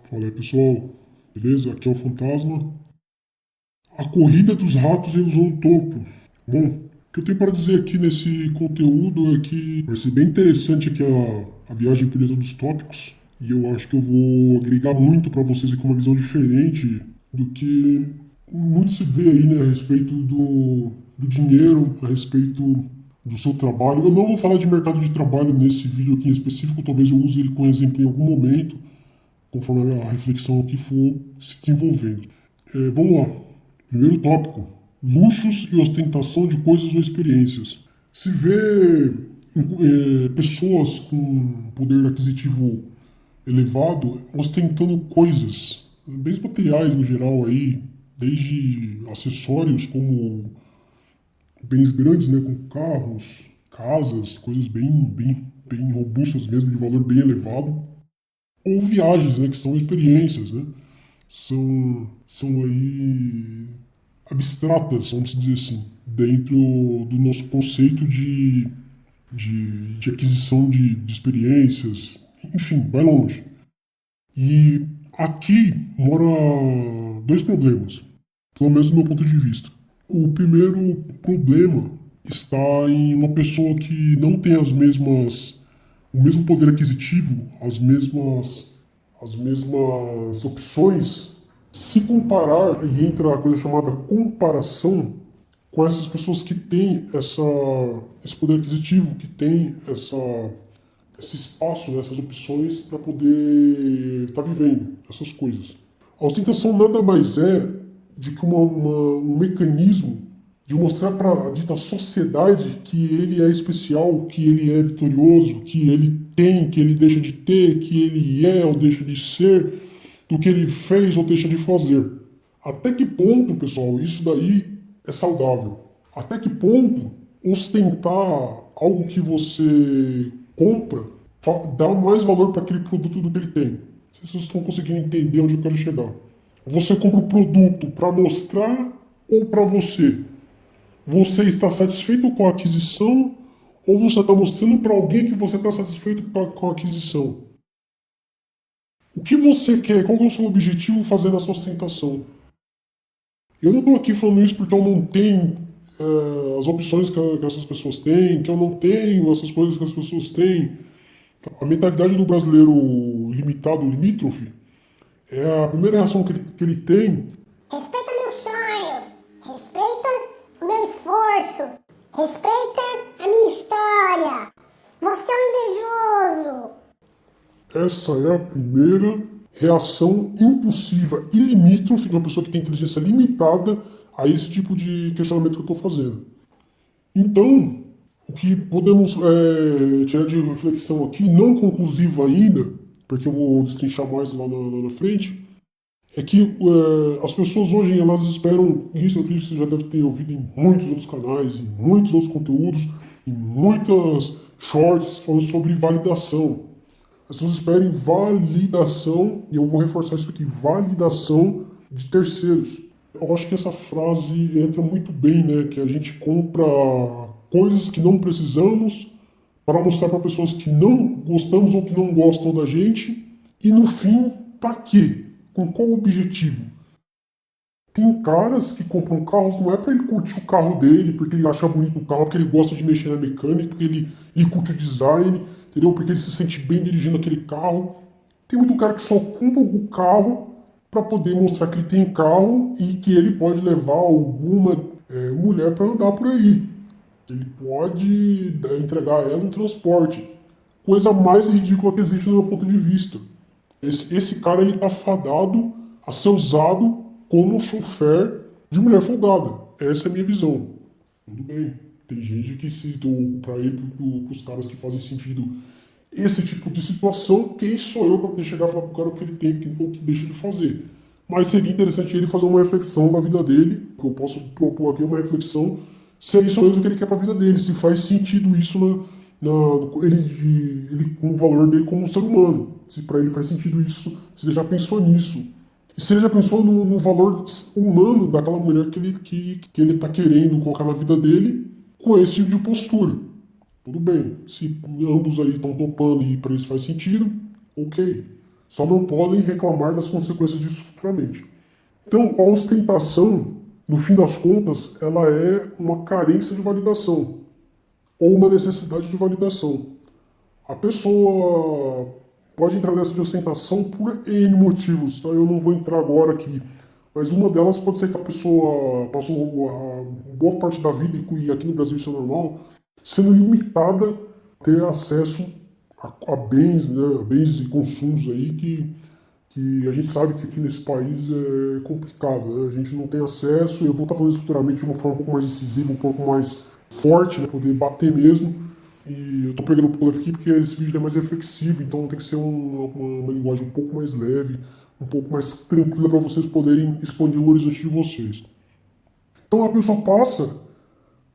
Fala aí pessoal, beleza? Aqui é o Fantasma. A corrida dos ratos e o zootopo. Bom, o que eu tenho para dizer aqui nesse conteúdo é que vai ser bem interessante aqui a viagem por dentro dos tópicos. E eu acho que eu vou agregar muito para vocês aqui uma visão diferente do que muito se vê aí, né, a respeito do dinheiro, a respeito do seu trabalho. Eu não vou falar de mercado de trabalho nesse vídeo aqui em específico, talvez eu use ele como exemplo em algum momento, conforme a reflexão aqui for se desenvolvendo. Vamos lá. Primeiro tópico: luxos e ostentação de coisas ou experiências. Se vê pessoas com poder aquisitivo elevado ostentando coisas, bens materiais no geral aí, desde acessórios como bens grandes, né, como carros, casas, coisas bem robustas mesmo, de valor bem elevado, ou viagens, né, que são experiências, né, são aí abstratas, vamos dizer assim, dentro do nosso conceito de aquisição de experiências, enfim, vai longe. E aqui mora dois problemas, pelo menos do meu ponto de vista. O primeiro problema está em uma pessoa que não tem o mesmo poder aquisitivo, as mesmas opções, se comparar, e entra a coisa chamada comparação, com essas pessoas que têm esse poder aquisitivo, que têm esse espaço, né, essas opções para poder estar vivendo essas coisas. A ostentação nada mais é de que um mecanismo de mostrar para a dita sociedade que ele é especial, que ele é vitorioso, que ele tem, que ele deixa de ter, que ele é ou deixa de ser, do que ele fez ou deixa de fazer. Até que ponto, pessoal, isso daí é saudável? Até que ponto ostentar algo que você compra dá mais valor para aquele produto do que ele tem? Se vocês estão conseguindo entender onde eu quero chegar. Você compra o produto para mostrar ou para você? Você está satisfeito com a aquisição ou você está mostrando para alguém que você está satisfeito com a aquisição? O que você quer? Qual é o seu objetivo fazendo essa ostentação? Eu não estou aqui falando isso porque eu não tenho as opções que essas pessoas têm, que eu não tenho essas coisas que as pessoas têm. A mentalidade do brasileiro limitado, limítrofe, é a primeira reação que ele tem. Respeita meu sonho, respeita o meu esforço, respeita a minha história. Você é um invejoso. Essa é a primeira reação impulsiva e limítrofe de uma pessoa que tem inteligência limitada a esse tipo de questionamento que eu estou fazendo. Então, o que podemos tirar de reflexão aqui, não conclusiva ainda, porque eu vou destrinchar mais lá na frente, é que as pessoas hoje elas esperam, isso eu acredito que você já deve ter ouvido em muitos outros canais, em muitos outros conteúdos, em muitas shorts falando sobre validação. As pessoas esperam validação, e eu vou reforçar isso aqui, validação de terceiros. Eu acho que essa frase entra muito bem, né? Que a gente compra coisas que não precisamos para mostrar para pessoas que não gostamos ou que não gostam da gente. E no fim, para quê? Com qual objetivo? Tem caras que compram carros não é para ele curtir o carro dele, porque ele acha bonito o carro, porque ele gosta de mexer na mecânica, porque ele curte o design, entendeu? Porque ele se sente bem dirigindo aquele carro. Tem muito cara que só compra o carro para poder mostrar que ele tem carro e que ele pode levar alguma mulher para andar por aí. Ele pode entregar a ela um transporte. Coisa mais ridícula que existe do meu ponto de vista. Esse cara ele tá fadado a ser usado como chofer de mulher folgada. Essa é a minha visão. Tudo bem. Tem gente que se para ele, para os caras que fazem sentido esse tipo de situação, quem sou eu para poder chegar e falar pro cara o que ele tem ou o que deixa de fazer? Mas seria interessante ele fazer uma reflexão da vida dele, que eu posso propor aqui uma reflexão, se é isso mesmo que ele quer para a vida dele, se faz sentido isso ele com o valor dele como um ser humano, se para ele faz sentido isso, se ele já pensou nisso. E se ele já pensou no valor humano daquela mulher que ele está querendo colocar na vida dele com esse tipo de postura. Tudo bem, se ambos aí estão topando e para isso faz sentido, ok. Só não podem reclamar das consequências disso futuramente. Então, a ostentação, no fim das contas, ela é uma carência de validação ou uma necessidade de validação. A pessoa pode entrar nessa de ostentação por N motivos, tá? Eu não vou entrar agora aqui. Mas uma delas pode ser que a pessoa passou a boa parte da vida, e aqui no Brasil isso é normal, sendo limitada a ter acesso a bens, né, bens e consumos aí que a gente sabe que aqui nesse país é complicado, né? A gente não tem acesso, e eu vou estar falando isso futuramente de uma forma um pouco mais decisiva, um pouco mais forte, né, poder bater mesmo. E eu tô pegando o leve aqui porque esse vídeo é mais reflexivo, então tem que ser uma linguagem um pouco mais leve, um pouco mais tranquila para vocês poderem expandir o horizonte de vocês. Então a pessoa passa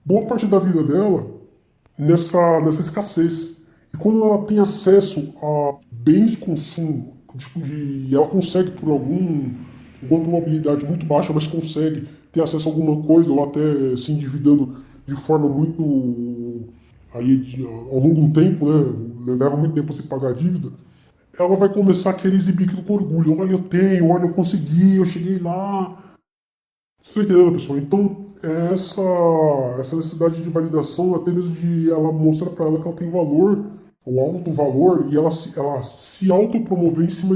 boa parte da vida dela nessa escassez. E quando ela tem acesso a bens de consumo, e ela consegue por alguma probabilidade muito baixa, mas consegue ter acesso a alguma coisa, ou até se endividando de forma muito ao longo do tempo, né? Leva muito tempo a se pagar a dívida. Ela vai começar a querer exibir aquilo com orgulho. Olha, eu tenho, olha, eu consegui, eu cheguei lá. Você tá entendendo, pessoal? Então, essa necessidade de validação, até mesmo de ela mostrar para ela que ela tem valor, ou alto valor, e ela se autopromover em cima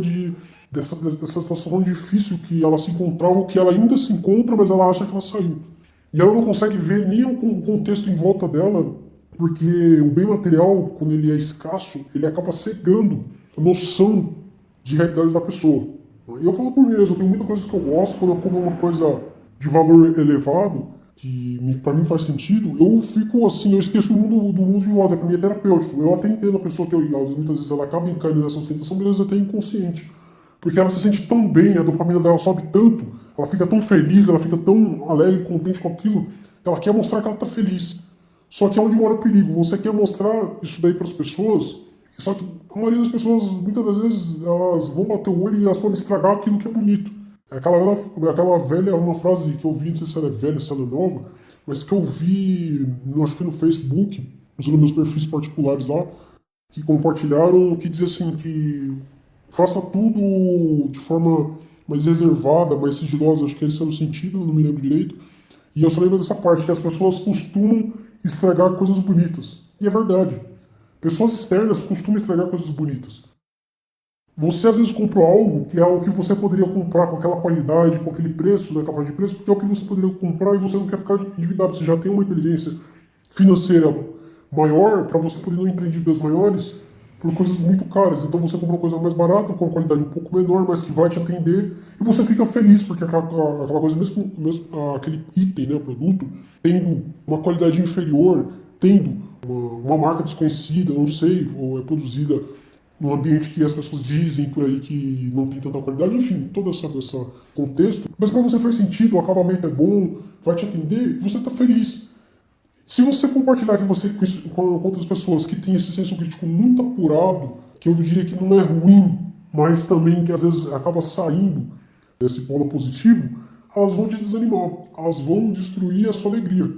dessa situação difícil que ela se encontrava, ou que ela ainda se encontra, mas ela acha que ela saiu. E ela não consegue ver nem o contexto em volta dela, porque o bem material, quando ele é escasso, ele acaba cegando a noção de realidade da pessoa. E eu falo por mim mesmo, eu tenho muita coisa que eu gosto, quando eu como uma coisa de valor elevado, que para mim faz sentido, eu fico assim, eu esqueço do mundo de volta, para mim é terapêutico. Eu até entendo a pessoa que muitas vezes ela acaba caindo nessa ostentação, mas até inconsciente. Porque ela se sente tão bem, a dopamina dela sobe tanto, ela fica tão feliz, ela fica tão alegre, contente com aquilo, ela quer mostrar que ela está feliz. Só que é onde mora o perigo. Você quer mostrar isso daí para as pessoas, só que a maioria das pessoas, muitas das vezes, elas vão bater o olho e elas podem estragar aquilo que é bonito. Aquela velha, uma frase que eu vi, não sei se ela é velha, se ela é nova, mas que eu vi, acho que foi no Facebook, usando meus perfis particulares lá, que compartilharam, que dizia assim, que faça tudo de forma mais reservada, mais sigilosa, acho que esse era o sentido, eu não me lembro direito. E eu só lembro dessa parte, que as pessoas costumam estragar coisas bonitas. E é verdade. Pessoas externas costumam estragar coisas bonitas. Você às vezes comprou algo que é algo que você poderia comprar com aquela qualidade, com aquele preço, né, aquela faixa de preço, porque é o que você poderia comprar e você não quer ficar endividado. Você já tem uma inteligência financeira maior para você poder não empreender dívidas maiores por coisas muito caras. Então você compra uma coisa mais barata, com uma qualidade um pouco menor, mas que vai te atender, e você fica feliz, porque aquela coisa, mesmo aquele item, né, produto, tendo uma qualidade inferior, tendo uma marca desconhecida, não sei, ou é produzida num ambiente que as pessoas dizem por aí que não tem tanta qualidade, enfim, todo esse contexto. Mas para você faz sentido, o acabamento é bom, vai te atender, você está feliz. Se você compartilhar com outras pessoas que têm esse senso crítico muito apurado, que eu diria que não é ruim, mas também que às vezes acaba saindo desse polo positivo, elas vão te desanimar, elas vão destruir a sua alegria.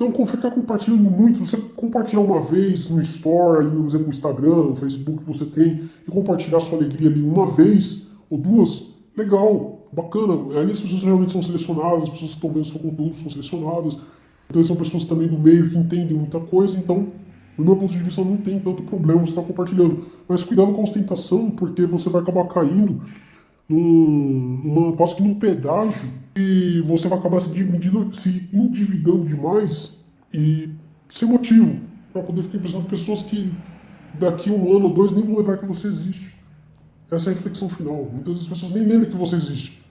Então, ficar compartilhando muito, se você compartilhar uma vez no Store, ali, por exemplo, no Instagram, no Facebook que você tem, e compartilhar a sua alegria ali uma vez ou duas, legal, bacana. Ali as pessoas realmente são selecionadas, as pessoas que estão vendo seu conteúdo são selecionadas. Então, são pessoas também do meio que entendem muita coisa, então, do meu ponto de vista, não tem tanto problema você estar compartilhando. Mas cuidado com a ostentação, porque você vai acabar caindo quase que num pedágio, e você vai acabar se endividando demais e sem motivo, para poder ficar impressionando pessoas que daqui a um ano ou dois nem vão lembrar que você existe. Essa é a reflexão final. Muitas vezes as pessoas nem lembram que você existe.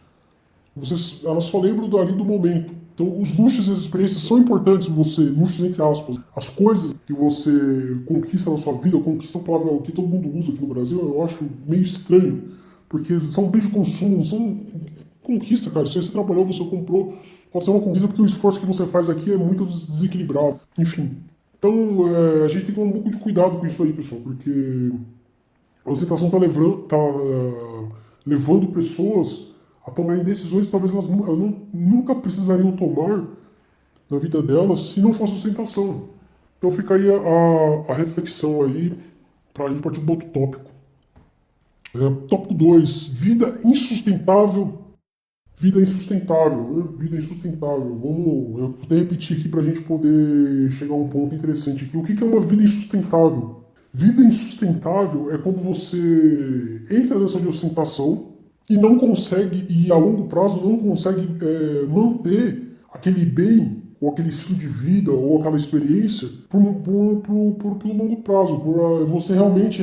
Elas só lembram dali do momento. Então, os luxos e as experiências são importantes em você, luxos entre aspas. As coisas que você conquista na sua vida, conquista é uma palavra que todo mundo usa aqui no Brasil, eu acho meio estranho. Porque são bens de consumo, não são conquista, cara. Se você trabalhou, você comprou, pode ser uma conquista porque o esforço que você faz aqui é muito desequilibrado. Enfim. Então, a gente tem que tomar um pouco de cuidado com isso aí, pessoal, porque a ostentação está levando pessoas a tomarem decisões que talvez elas nunca precisariam tomar na vida delas se não fosse ostentação. Então fica aí a reflexão aí para a gente partir para outro tópico. Tópico 2, vida insustentável. Vida insustentável, né? Vida insustentável. Eu vou repetir aqui para a gente poder chegar a um ponto interessante aqui. O que é uma vida insustentável? Vida insustentável é quando você entra nessa de ostentação e não consegue, e a longo prazo não consegue manter aquele bem, ou aquele estilo de vida, ou aquela experiência pelo longo prazo. Você realmente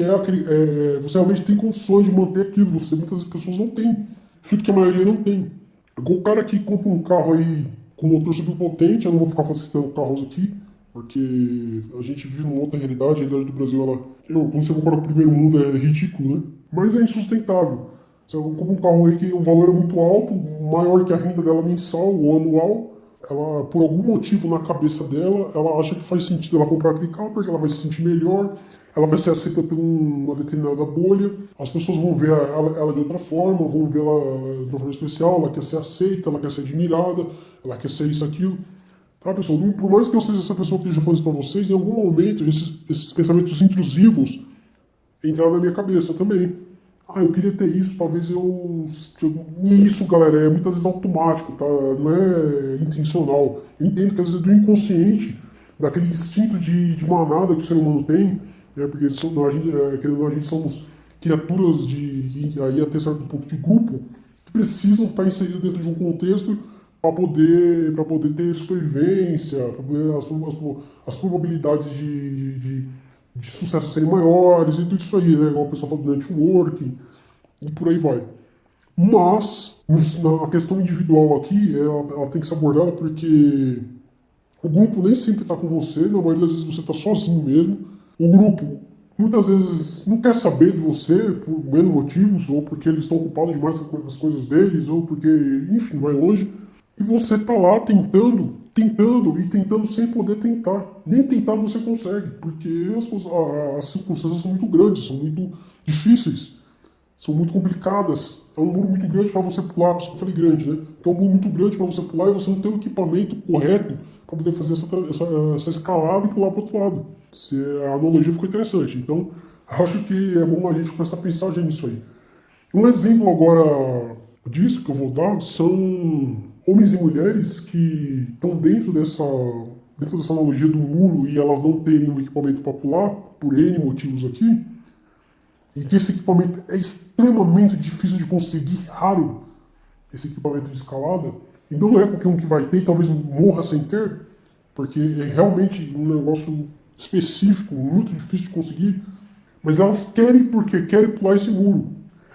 você realmente tem condições de manter aquilo. Muitas pessoas não têm. Sinto que a maioria não tem. Igual o cara que compra um carro aí com motor superpotente, eu não vou ficar citando carros aqui, porque a gente vive numa outra realidade, a realidade do Brasil, quando você compara o primeiro mundo é ridículo, né? Mas é insustentável. Você compra um carro aí que o valor é muito alto, maior que a renda dela mensal ou anual, ela, por algum motivo na cabeça dela, ela acha que faz sentido ela comprar aquele carro porque ela vai se sentir melhor, ela vai ser aceita por uma determinada bolha, as pessoas vão ver ela de outra forma, vão ver ela de uma forma especial, ela quer ser aceita, ela quer ser admirada, ela quer ser isso, aquilo. Tá, pessoal? Por mais que eu seja essa pessoa que esteja falando isso pra vocês, em algum momento esses pensamentos intrusivos entraram na minha cabeça também. Eu queria ter isso, talvez E isso, galera, é muitas vezes automático, tá? Não é intencional. Eu entendo que às vezes é do inconsciente, daquele instinto de manada que o ser humano tem, né? Porque querendo ou não, a gente somos criaturas aí até certo ponto de grupo, que precisam estar inseridos dentro de um contexto para poder ter supervivência, para poder as probabilidades de sucesso serem maiores e tudo isso aí, né? Igual o pessoal fala do networking e por aí vai. Mas, na questão individual aqui, ela tem que ser abordada porque o grupo nem sempre está com você, na maioria das vezes você está sozinho mesmo. O grupo muitas vezes não quer saber de você por N motivos, ou porque eles estão ocupados demais com as coisas deles, ou porque, enfim, vai longe. E você tá lá tentando sem poder tentar. Nem tentar você consegue, porque as circunstâncias são muito grandes, são muito difíceis, são muito complicadas. É um muro muito grande para você pular, por isso que eu falei grande, né? Então é um muro muito grande para você pular e você não tem o equipamento correto para poder fazer essa escalada e pular para o outro lado. A analogia ficou interessante. Então, acho que é bom a gente começar a pensar já nisso aí. Um exemplo agora disso que eu vou dar são homens e mulheres que estão dentro dessa analogia do muro e elas não terem um equipamento para pular, por N motivos aqui, e que esse equipamento é extremamente difícil de conseguir, raro, esse equipamento de escalada, e não é qualquer um que vai ter e talvez morra sem ter, porque é realmente um negócio específico, muito difícil de conseguir, mas elas querem porque querem pular esse muro.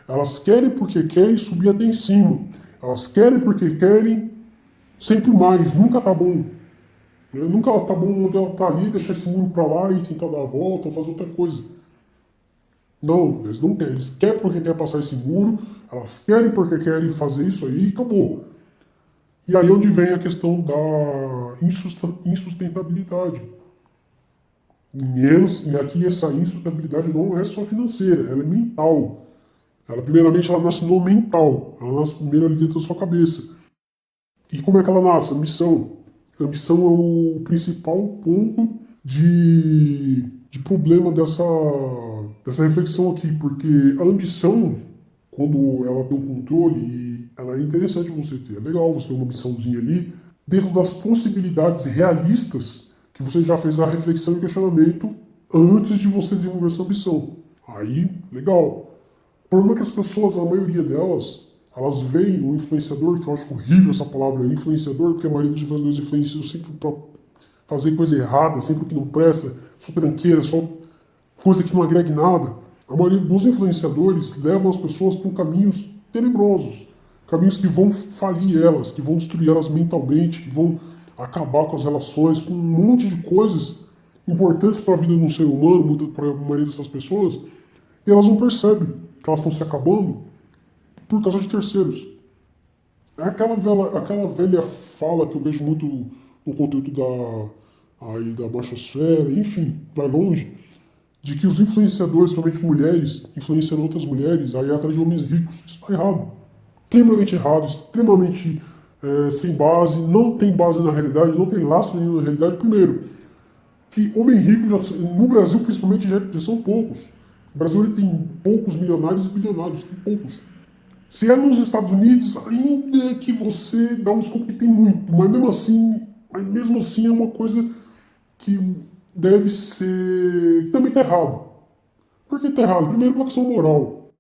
Elas querem porque querem subir até em cima. Elas querem porque querem sempre mais, nunca tá bom. Nunca tá bom onde ela tá ali, deixar esse muro pra lá e tentar dar a volta ou fazer outra coisa. Não, eles não querem. Eles querem porque querem passar esse muro, elas querem porque querem fazer isso aí e acabou. E aí onde vem a questão da insustentabilidade. E aqui essa insustentabilidade não é só financeira, ela é mental. Primeiramente, ela nasce no mental. Ela nasce primeiro ali dentro da sua cabeça. E como é que ela nasce? A missão. A missão é o principal ponto de problema dessa reflexão aqui. Porque a ambição, quando ela tem um controle, ela é interessante você ter. É legal você ter uma missãozinha ali, dentro das possibilidades realistas que você já fez a reflexão e questionamento antes de você desenvolver essa ambição. Aí, legal. O problema é que as pessoas, a maioria delas, elas veem o influenciador, que eu acho horrível essa palavra, influenciador, porque a maioria dos influenciadores influenciam sempre para fazer coisa errada, sempre que não presta, só tranqueira, só coisa que não agrega nada. A maioria dos influenciadores levam as pessoas por caminhos tenebrosos, caminhos que vão falir elas, que vão destruir elas mentalmente, que vão acabar com as relações, com um monte de coisas importantes para a vida de um ser humano, para a maioria dessas pessoas, e elas não percebem que elas estão se acabando por causa de terceiros. É aquela velha fala que eu vejo muito no conteúdo da machosfera, enfim, vai longe, de que os influenciadores, principalmente mulheres, influenciam outras mulheres aí atrás de homens ricos. Isso está errado. Extremamente errado, extremamente sem base, não tem base na realidade, não tem laço nenhum na realidade. Primeiro, que homem rico, no Brasil principalmente, já são poucos. O Brasil ele tem poucos milionários e bilionários, tem poucos. Se é nos Estados Unidos, ainda que você dá um desconto que tem muito, mas mesmo assim é uma coisa que deve ser. Também tá errado. Por que tá errado? Primeiro, uma questão moral.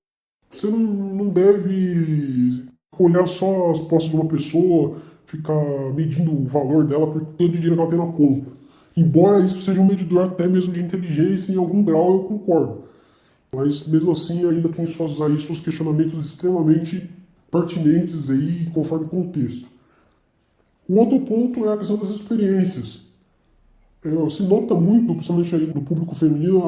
Você não deve olhar só as posses de uma pessoa, ficar medindo o valor dela por tanto dinheiro que ela tem na conta. Embora isso seja um medidor até mesmo de inteligência, em algum grau eu concordo. Mas mesmo assim ainda tem suas questionamentos extremamente pertinentes aí, conforme o contexto. O outro ponto é a questão das experiências. Se nota muito, principalmente aí no público feminino,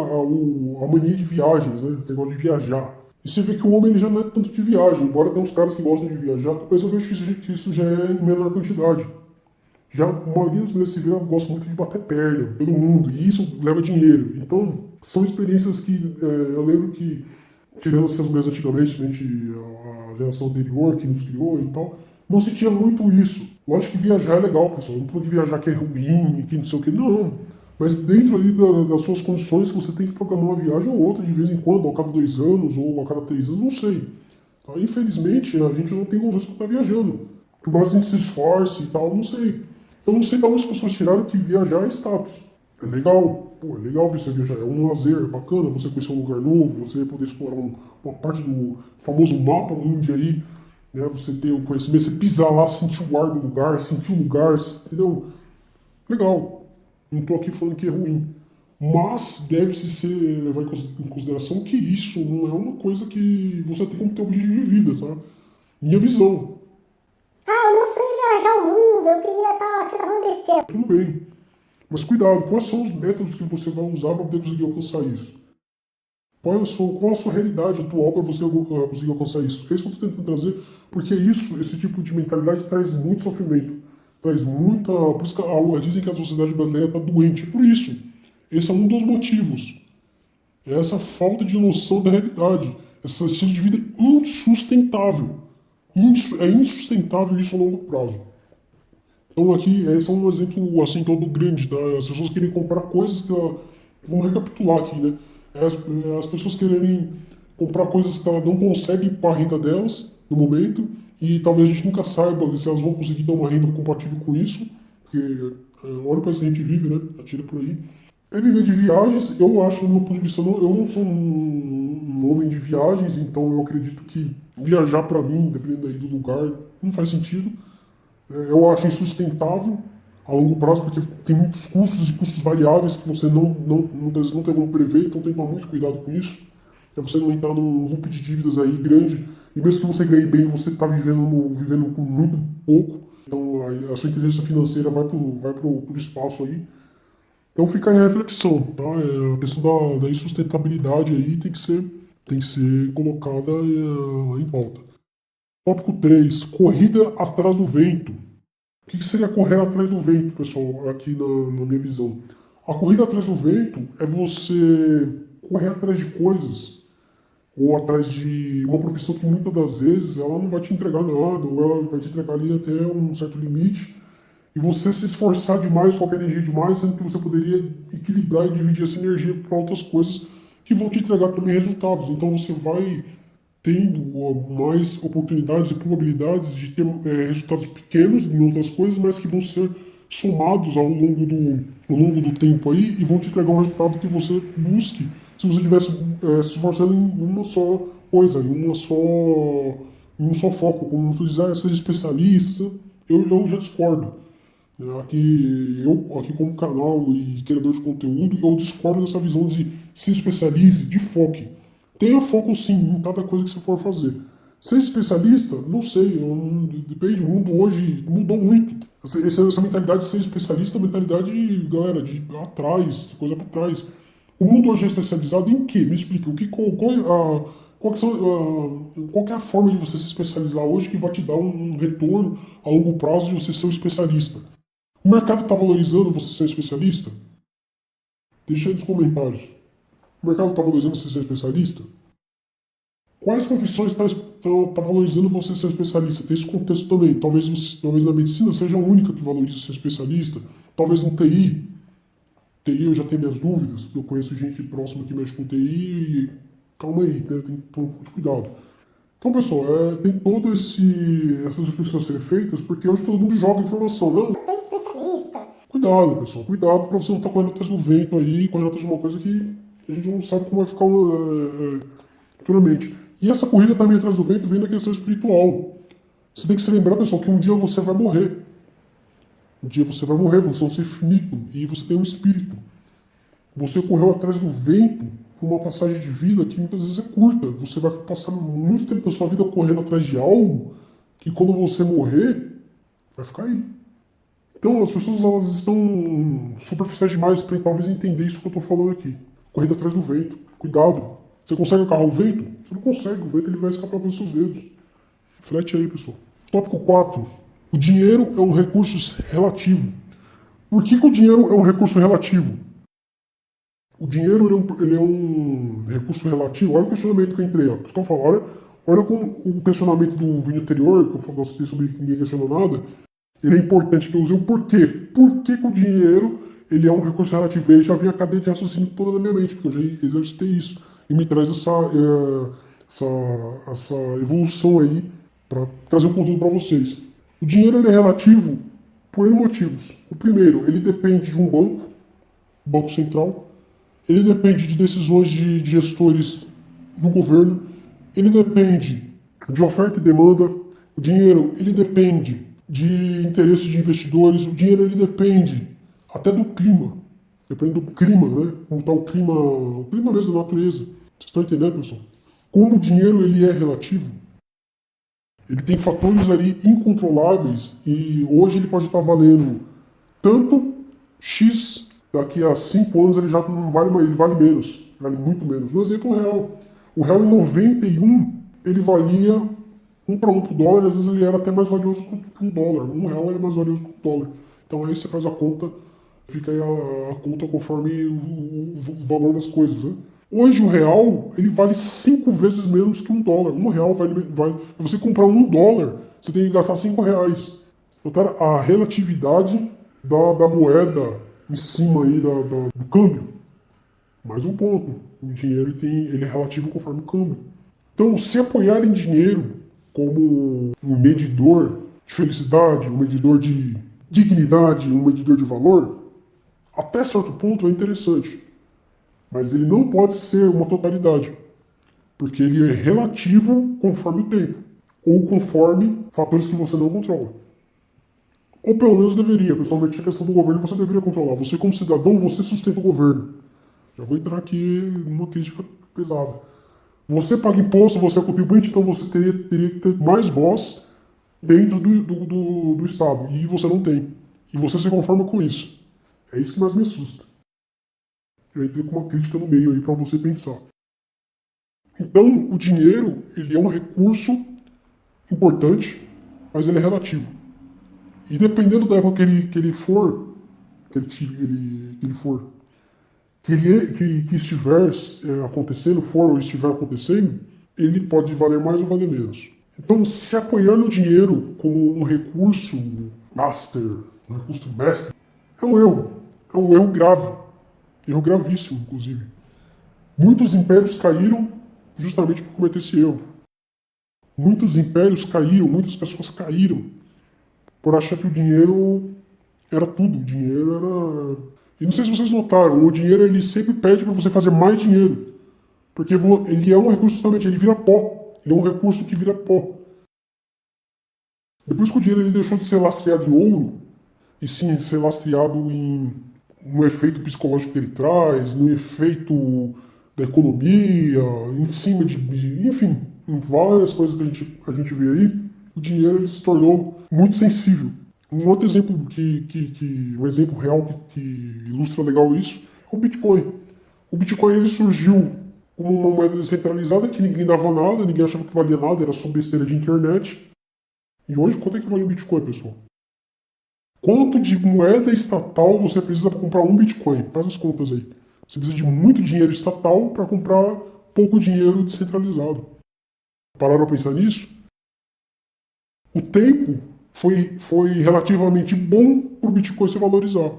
a mania de viagens, né? Esse negócio de viajar. E você vê que o homem ele já não é tanto de viagem, embora tenha uns caras que gostam de viajar, mas eu vejo que isso já é em menor quantidade. Já a maioria das mulheres civis gosta muito de bater perna pelo mundo, e isso leva dinheiro. Então, são experiências que eu lembro que, tirando as mulheres antigamente, a geração anterior que nos criou e tal, não se tinha muito isso. Lógico que viajar é legal, pessoal. Não tô falando que viajar que é ruim, que não sei o que, não. Mas dentro ali das suas condições, você tem que programar uma viagem ou outra de vez em quando, a cada 2 anos ou a cada 3 anos, não sei. Tá? Infelizmente, a gente não tem condições para estar viajando. Por mais que a gente se esforce e tal, não sei. Eu não sei de onde as pessoas tiraram que viajar é status. É legal, pô, é legal você viajar, é um lazer, é bacana você conhecer um lugar novo, você poder explorar uma parte do famoso mapa mundi aí, né? Você ter o conhecimento, você pisar lá, sentir o ar do lugar, sentir o lugar, entendeu? Legal. Não estou aqui falando que é ruim. Mas deve-se ser levar em consideração que isso não é uma coisa que você tem como ter objetivo de vida, tá? Minha visão. Ah, eu não sei viajar o mundo, eu queria estar, você tá falando besteira. Tudo bem. Mas cuidado, quais são os métodos que você vai usar para poder conseguir alcançar isso? Qual a sua realidade atual para você conseguir alcançar isso? É isso que eu estou tentando trazer, porque esse tipo de mentalidade traz muito sofrimento. Traz muita. Por isso que dizem que a sociedade brasileira está doente. É por isso. Esse é um dos motivos. É essa falta de noção da realidade. Esse estilo de vida insustentável. É insustentável isso a longo prazo. Então aqui, esse é um exemplo assim todo grande, tá? As pessoas querem comprar coisas que vamos recapitular aqui, né? As pessoas querem comprar coisas que elas não conseguem para a renda delas no momento e talvez a gente nunca saiba se elas vão conseguir ter uma renda compatível com isso, porque olha o país que a gente vive, né? Atira por aí. É viver de viagens, eu acho, do meu ponto de vista, eu não sou um homem de viagens, então eu acredito que viajar para mim, dependendo aí do lugar, não faz sentido. Eu acho insustentável a longo prazo, porque tem muitos custos e custos variáveis que você muitas vezes não tem como prever, então tem que tomar muito cuidado com isso. É você não entrar num loop de dívidas aí grande, e mesmo que você ganhe bem, você está vivendo com muito pouco, então a sua inteligência financeira vai pro espaço aí. Então fica aí a reflexão, tá? A questão da insustentabilidade aí tem que ser colocada em pauta. Tópico 3, corrida atrás do vento. O que seria correr atrás do vento, pessoal, aqui na minha visão? A corrida atrás do vento é você correr atrás de coisas ou atrás de uma profissão que muitas das vezes ela não vai te entregar nada, ou ela vai te entregar ali até um certo limite, e você se esforçar demais, colocar energia demais, sendo que você poderia equilibrar e dividir essa energia para outras coisas que vão te entregar também resultados. Então você vai tendo mais oportunidades e probabilidades de ter resultados pequenos em outras coisas, mas que vão ser somados ao longo do tempo aí e vão te entregar um resultado que você busque se você estivesse se esforçando em uma só coisa, em um só foco. Como tu diz, ser especialista, eu já discordo. Aqui como canal e criador de conteúdo, eu discordo dessa visão de se especialize, de foque. Tenha foco sim em cada coisa que você for fazer. Ser especialista, não sei, depende, o mundo hoje mudou muito. Essa mentalidade de ser especialista é uma mentalidade, galera, de atrás, coisa para trás. O mundo hoje é especializado em quê? Me explica, qual que é a forma de você se especializar hoje que vai te dar um retorno a longo prazo de você ser um especialista? O mercado está valorizando você ser especialista? Deixa aí nos comentários. O mercado está valorizando você ser especialista? Quais profissões está valorizando você ser especialista? Tem esse contexto também. Talvez na medicina seja a única que valorize ser especialista. Talvez no TI. TI eu já tenho minhas dúvidas. Eu conheço gente próxima que mexe com TI calma aí, né? Tem que tomar um pouco de cuidado. Então, pessoal, tem todas essas reflexões a serem feitas, porque hoje todo mundo joga informação, não? Você é especialista. Cuidado, pessoal, cuidado pra você não estar correndo atrás do vento aí, correndo atrás de uma coisa que a gente não sabe como vai ficar futuramente. E essa corrida também atrás do vento vem da questão espiritual. Você tem que se lembrar, pessoal, que um dia você vai morrer. Um dia você vai morrer, você é um ser finito e você tem um espírito. Você correu atrás do vento por uma passagem de vida que muitas vezes é curta. Você vai passar muito tempo da sua vida correndo atrás de algo que quando você morrer, vai ficar aí. Então as pessoas elas estão superficiais demais para talvez entender isso que eu estou falando aqui. Corrida atrás do vento. Cuidado. Você consegue agarrar o vento? Você não consegue. O vento ele vai escapar pelos seus dedos. Reflete aí, pessoal. Tópico 4. O dinheiro é um recurso relativo. Por que o dinheiro é um recurso relativo? O dinheiro ele é um recurso relativo. Olha o questionamento que eu entrei. Então, olha como o questionamento do vídeo anterior, que eu citei sobre que ninguém questionou nada, ele é importante que eu usei o porquê. Por que o dinheiro ele é um recurso relativo? E aí já vem a cadeia de raciocínio toda na minha mente, porque eu já exercitei isso. E me traz essa evolução aí para trazer um conteúdo para vocês. O dinheiro ele é relativo por N motivos. O primeiro, ele depende de um banco central. Ele depende de decisões de gestores no governo. Ele depende de oferta e demanda. O dinheiro ele depende de interesses de investidores. O dinheiro ele depende até do clima. Depende do clima, né? Como está o clima mesmo da natureza. Vocês estão entendendo, pessoal? Como o dinheiro ele é relativo, ele tem fatores ali incontroláveis e hoje ele pode estar valendo tanto X, daqui a 5 anos ele já não vale mais, ele vale menos, vale muito menos. No exemplo, o real. O real em 91, ele valia 1 para 1 pro dólar, às vezes ele era até mais valioso que um dólar. R$1 era mais valioso que um dólar. Então aí você faz a conta, fica aí a conta conforme o valor das coisas, né? Hoje o real, ele vale 5 vezes menos que um dólar. R$1 vale... Se você comprar $1, você tem que gastar R$5. Então a relatividade da moeda em cima aí do câmbio. Mais um ponto. O dinheiro ele é relativo conforme o câmbio. Então, se apoiar em dinheiro como um medidor de felicidade, um medidor de dignidade, um medidor de valor, até certo ponto é interessante. Mas ele não pode ser uma totalidade, porque ele é relativo conforme o tempo, ou conforme fatores que você não controla. Ou pelo menos deveria, principalmente a questão do governo você deveria controlar. Você como cidadão, você sustenta o governo. Já vou entrar aqui numa crítica pesada. Você paga imposto, você é contribuinte, então você teria que ter mais voz dentro do Estado, e você não tem. E você se conforma com isso. É isso que mais me assusta. Eu entrei com uma crítica no meio aí para você pensar. Então, o dinheiro, ele é um recurso importante, mas ele é relativo. E dependendo da época que ele estiver acontecendo, for ou estiver acontecendo, ele pode valer mais ou valer menos. Então, se apoiar no dinheiro como um recurso mestre, é um erro. É um erro grave. Erro gravíssimo, inclusive. Muitos impérios caíram justamente por cometer esse erro. Muitos impérios caíram, muitas pessoas caíram por achar que o dinheiro era tudo. O dinheiro era... E não sei se vocês notaram, o dinheiro ele sempre pede para você fazer mais dinheiro. Porque ele é um recurso justamente, ele vira pó. Ele é um recurso que vira pó. Depois que o dinheiro ele deixou de ser lastreado em ouro, e sim ser lastreado no efeito psicológico que ele traz, no efeito da economia, em cima enfim, em várias coisas que a gente vê aí, o dinheiro ele se tornou muito sensível. Um outro exemplo um exemplo real que ilustra legal isso é o Bitcoin. O Bitcoin ele surgiu como uma moeda descentralizada que ninguém dava nada, ninguém achava que valia nada, era só besteira de internet. E hoje, quanto é que vale o Bitcoin, pessoal? Quanto de moeda estatal você precisa para comprar um Bitcoin? Faz as contas aí. Você precisa de muito dinheiro estatal para comprar pouco dinheiro descentralizado. Pararam para pensar nisso? O tempo foi relativamente bom para o Bitcoin se valorizar.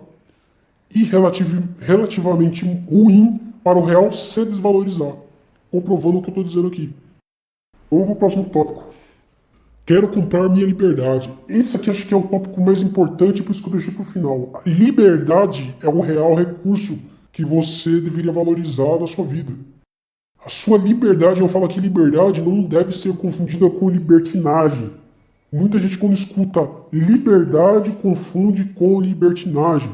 E relativamente ruim para o real se desvalorizar. comprovando o que eu estou dizendo aqui. Vamos para o próximo tópico. Quero comprar minha liberdade. Esse aqui acho que é o tópico mais importante, por isso que eu deixei para o final. A liberdade é o real recurso que você deveria valorizar na sua vida. A sua liberdade, eu falo aqui liberdade, não deve ser confundida com libertinagem. Muita gente quando escuta liberdade confunde com libertinagem.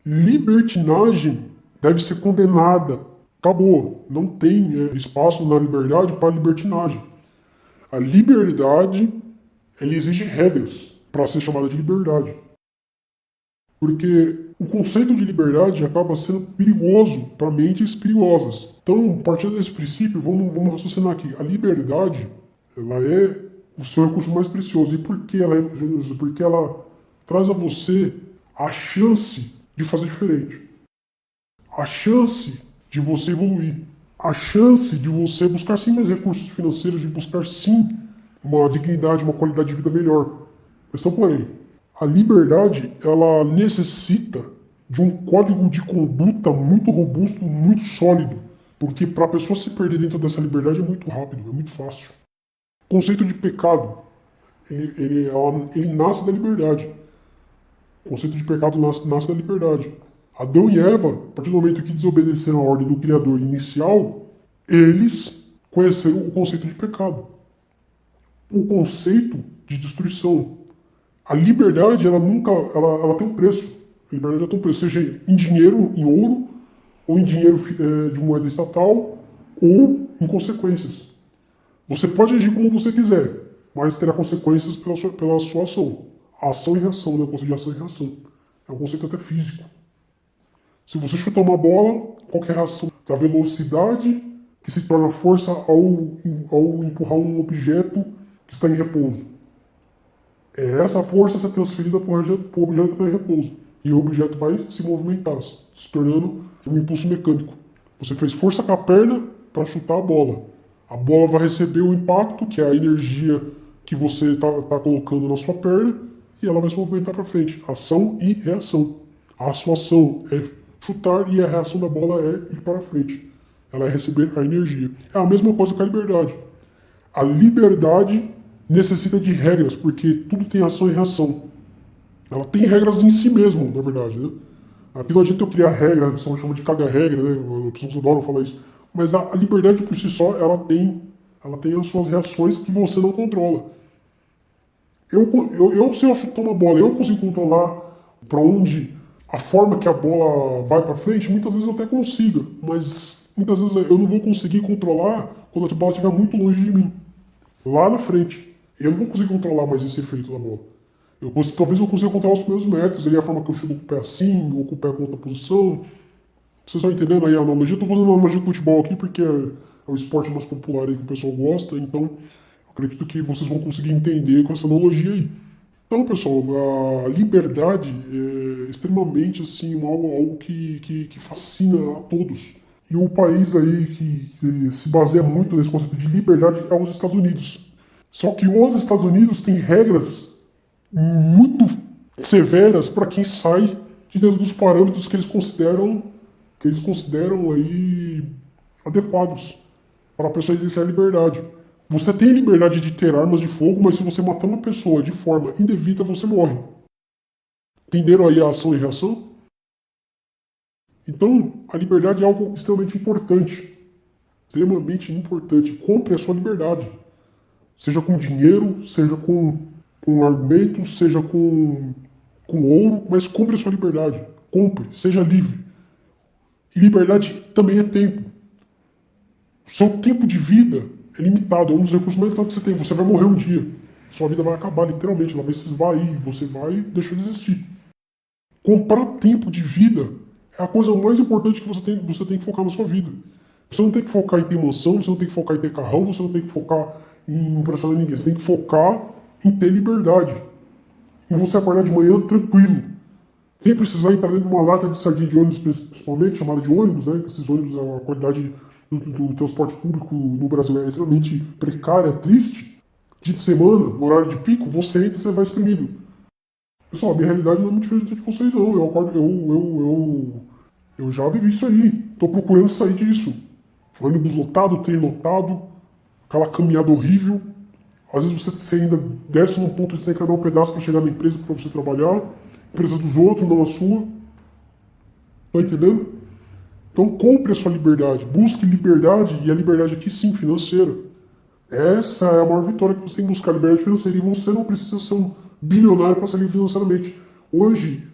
Libertinagem deve ser condenada. Acabou. Não tem espaço na liberdade para libertinagem. A liberdade, ela exige regras para ser chamada de liberdade. Porque o conceito de liberdade acaba sendo perigoso para mentes perigosas. Então, partindo desse princípio, vamos raciocinar aqui. A liberdade, ela é o seu recurso mais precioso. E por que ela é generosa? Porque ela traz a você a chance de fazer diferente. A chance de você evoluir. A chance de você buscar sim mais recursos financeiros, de buscar sim uma dignidade, uma qualidade de vida melhor. Mas então, porém, a liberdade, ela necessita de um código de conduta muito robusto, muito sólido. Porque para a pessoa se perder dentro dessa liberdade é muito rápido, é muito fácil. O conceito de pecado, ele nasce da liberdade. O conceito de pecado nasce da liberdade. Adão e Eva, a partir do momento que desobedeceram a ordem do Criador inicial, eles conheceram o conceito de pecado. O conceito de destruição. A liberdade, ela tem um preço. A liberdade tem um preço, seja em dinheiro, em ouro, ou em dinheiro de moeda estatal, ou em consequências. Você pode agir como você quiser, mas terá consequências pela sua ação. A ação e reação, né? O conceito de ação e reação. É um conceito até físico. Se você chutar uma bola, qualquer reação da velocidade que se torna força ao empurrar um objeto que está em repouso. Essa força ser transferida para o objeto que está em repouso. E o objeto vai se movimentar, se tornando um impulso mecânico. Você fez força com a perna para chutar a bola. A bola vai receber o impacto, que é a energia que você está colocando na sua perna, e ela vai se movimentar para frente. Ação e reação. A sua ação é chutar e a reação da bola é ir para frente. Ela é receber a energia. É a mesma coisa com a liberdade. A liberdade necessita de regras, porque tudo tem ação e reação. Ela tem regras em si mesmo, na verdade, né? Aqui não adianta eu criar regra, a pessoa chama de caga-regra, né? As pessoas adoram falar isso. Mas a liberdade por si só, ela tem as suas reações que você não controla. Se eu chutar uma bola, eu consigo controlar para onde, a forma que a bola vai para frente, muitas vezes eu até consigo, mas muitas vezes eu não vou conseguir controlar quando a bola estiver muito longe de mim, lá na frente. Eu não vou conseguir controlar mais esse efeito da bola. Talvez eu consiga controlar os primeiros metros, a forma que eu chuto com o pé assim, ou com o pé com outra posição. Vocês estão entendendo aí a analogia? Estou fazendo uma analogia com futebol aqui porque é o esporte mais popular aí que o pessoal gosta, então acredito que vocês vão conseguir entender com essa analogia aí. Então, pessoal, a liberdade é extremamente assim, algo que fascina a todos. E o país aí que se baseia muito nesse conceito de liberdade é os Estados Unidos. Só que os Estados Unidos têm regras muito severas para quem sai de dentro dos parâmetros que eles consideram aí adequados para a pessoa exercer a liberdade. Você tem a liberdade de ter armas de fogo, mas se você matar uma pessoa de forma indevida, você morre. Entenderam aí a ação e reação? Então, a liberdade é algo extremamente importante. Extremamente importante. Compre a sua liberdade. Seja com dinheiro, seja com argumentos, seja com ouro, mas compre a sua liberdade. Compre, seja livre. E liberdade também é tempo. Seu tempo de vida é limitado, é um dos recursos mais importantes que você tem. Você vai morrer um dia. Sua vida vai acabar, literalmente. Ela vai se esvair, você vai deixar de existir. Comprar tempo de vida é a coisa mais importante que você tem que focar na sua vida. Você não tem que focar em ter mansão, você não tem que focar em ter carrão, você não tem que focar em impressionar ninguém. Você tem que focar em ter liberdade. Em você acordar de manhã tranquilo. Sem precisar entrar dentro de uma lata de sardinha de ônibus, principalmente, chamada de ônibus, né? Esses ônibus, a qualidade do transporte público no Brasil é extremamente precária, triste. Dia de semana, no horário de pico, você entra e você vai exprimido. Pessoal, a minha realidade não é muito diferente de vocês, não. Eu já vivi isso aí. Tô procurando sair disso. ônibus lotado, trem lotado, aquela caminhada horrível. Às vezes você ainda desce num ponto de você quebrar um pedaço para chegar na empresa para você trabalhar, empresa dos outros, não a sua. Tá entendendo? Então compre a sua liberdade, busque liberdade, e a liberdade aqui sim, financeira. Essa é a maior vitória que você tem que buscar, liberdade financeira, e você não precisa ser um bilionário para ser livre financeiramente. Hoje,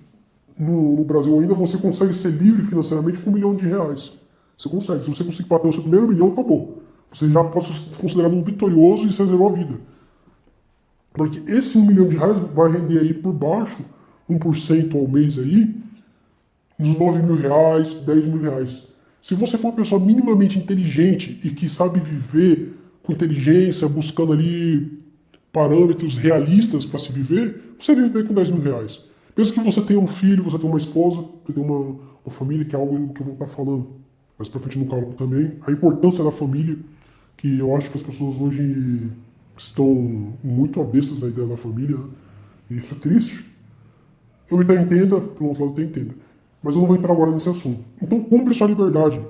no Brasil ainda, você consegue ser livre financeiramente com R$ 1 milhão. Você consegue. Se você conseguir bater o seu primeiro milhão, acabou. Você já pode ser considerado um vitorioso e se reservou a vida. Porque esse R$ 1 milhão vai render aí por baixo, 1% ao mês aí, uns R$ 9 mil, R$ 10 mil. Se você for uma pessoa minimamente inteligente e que sabe viver com inteligência, buscando ali parâmetros realistas para se viver, você vive bem com R$ 10 mil. Mesmo que você tenha um filho, você tenha uma esposa, você tenha uma família, que é algo que eu vou estar falando mais pra frente no cálculo também. A importância da família, que eu acho que as pessoas hoje estão muito avessas à ideia da família, né? E isso é triste. Eu ainda entendo, pelo outro lado eu entendo. Mas eu não vou entrar agora nesse assunto. Então compre sua liberdade.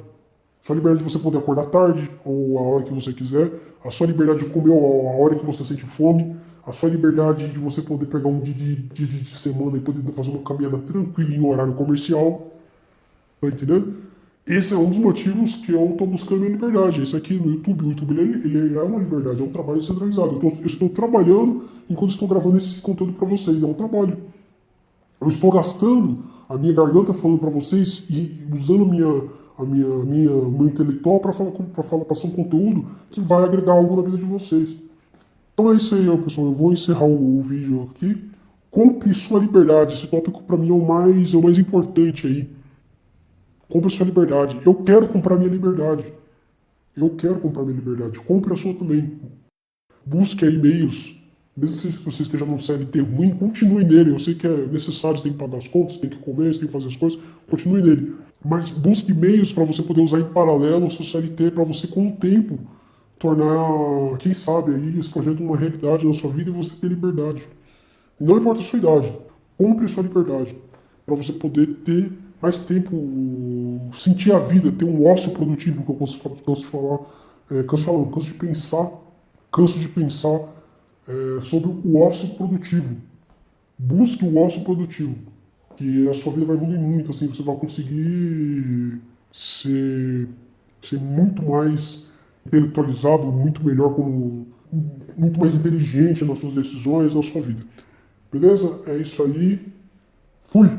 Sua liberdade de você poder acordar tarde, ou a hora que você quiser. A sua liberdade de comer a hora que você sente fome. A sua liberdade de você poder pegar um dia de semana e poder fazer uma caminhada tranquila em horário comercial. Tá entendendo? Esse é um dos motivos que eu estou buscando minha liberdade. Esse aqui no YouTube, o YouTube ele é uma liberdade, é um trabalho centralizado. Eu estou trabalhando enquanto estou gravando esse conteúdo para vocês, é um trabalho. Eu estou gastando a minha garganta falando para vocês e usando o meu intelectual para passar um conteúdo que vai agregar algo na vida de vocês. Então é isso aí, pessoal. Eu vou encerrar o vídeo aqui. Compre sua liberdade. Esse tópico para mim é o mais importante aí. Compre sua liberdade. Eu quero comprar minha liberdade. Eu quero comprar minha liberdade. Compre a sua também. Busque aí meios. Mesmo se você esteja num CLT ruim, continue nele. Eu sei que é necessário, você tem que pagar as contas, você tem que comer, você tem que fazer as coisas. Continue nele. Mas busque meios para você poder usar em paralelo o seu CLT, para você, com o tempo, tornar, quem sabe, aí, esse projeto uma realidade na sua vida e você ter liberdade. E não importa a sua idade. Compre sua liberdade. Para você poder ter mais tempo, sentir a vida, ter um ócio produtivo, que eu canso de falar, canso de pensar sobre o ócio produtivo. Busque o ócio produtivo, que a sua vida vai evoluir muito, assim, você vai conseguir ser muito mais intelectualizado, muito melhor, muito mais inteligente nas suas decisões, na sua vida. Beleza? É isso aí. Fui!